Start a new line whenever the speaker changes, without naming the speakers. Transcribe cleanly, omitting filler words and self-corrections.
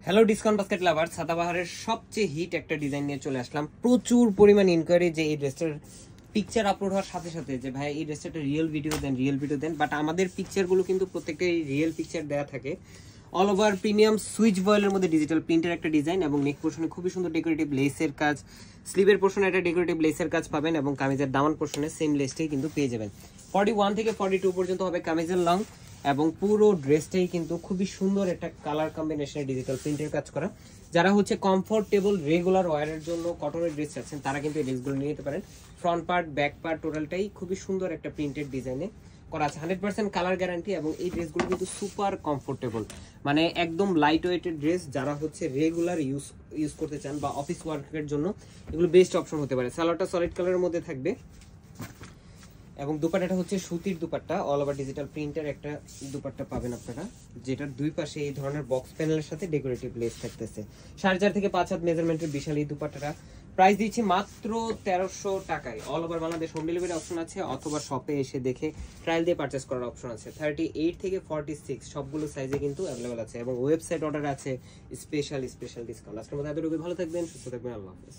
Hello discount basket লাভার, সাদাবাহারের সবচেয়ে hit একটা design নিয়ে চলে আসলাম। প্রচুর পরিমাণ ইনকোয়ারি যে এই ড্রেসটার পিকচার আপলোড হওয়ার সাথে সাথে যে ভাই এই ড্রেসটা রিয়েল ভিডিও দেন, বাট আমাদের পিকচারগুলো কিন্তু প্রত্যেকটাই রিয়েল পিকচার দেওয়া থাকে। অল ওভার প্রিমিয়াম সুইচ ভয়েলের মধ্যে ডিজিটাল প্রিন্টের একটা ডিজাইন এবং নেক পোর্শনে খুবই সুন্দর ডেকোরেটিভ লেসের কাজ, স্লিভের পোর্শনে একটা ডেকোরেটিভ লেসের কাজ পাবেন এবং কামিজের দামান পোর্শনে সেম লেসটাই কিন্তু পেয়ে যাবেন। 41 থেকে 42 পর্যন্ত হবে কামিজের লং এবং পুরো ড্রেসটাই কিন্তু খুবই সুন্দর একটা কালার কম্বিনেশনের ডিজিটাল প্রিন্টের কাজ করা। যারা হচ্ছে কমফোর্টেবল রেগুলার ওয়ারের জন্য কটনের ড্রেস আছেন তারা কিন্তু এই ড্রেসগুলো নিয়ে নিতে পারেন। ফ্রন্ট পার্ট ব্যাক পার্ট টোটালটাই খুবই সুন্দর একটা প্রিন্টেড ডিজাইনে করা আছে, 100% কালার গ্যারান্টি এবং এই ড্রেসগুলো কিন্তু সুপার কমফোর্টেবল, মানে একদম লাইট ওয়েটের ড্রেস। যারা হচ্ছে রেগুলার ইউজ করতে চান বা অফিস ওয়ার্কের জন্য এগুলো বেস্ট অপশন হতে পারে। সালোয়ারটা সলিড কালারের মধ্যে থাকবে এবং দুপাট্টাটা হচ্ছে সুতির দুপাট্টা, অল ওভার ডিজিটাল প্রিন্টের একটা দুপাট্টা পাবেন আপনারা, যেটার দুই পাশে এই ধরনের বক্স প্যানেলের সাথে ডেকোরেটিভ লেস থাকতেছে। 4.5 থেকে 5 হাত মেজারমেন্টের বিশাল এই দুপাট্টাটা প্রাইস দিচ্ছি মাত্র 1300 টাকায়। All over Bangladesh home delivery option আছে অথবা শপে এসে দেখে ট্রায়াল দিয়ে পারচেস করার অপশন আছে। 38 থেকে 46 সবগুলো সাইজে কিন্তু অ্যাভেলেবল আছে এবং ওয়েবসাইট অর্ডার আছে স্পেশাল ডিসকাউন্ট। আজকের মধ্যে এতটুকু, ভালো থাকবেন, সুস্থ থাকবেন, আল্লাহ হাফেজ।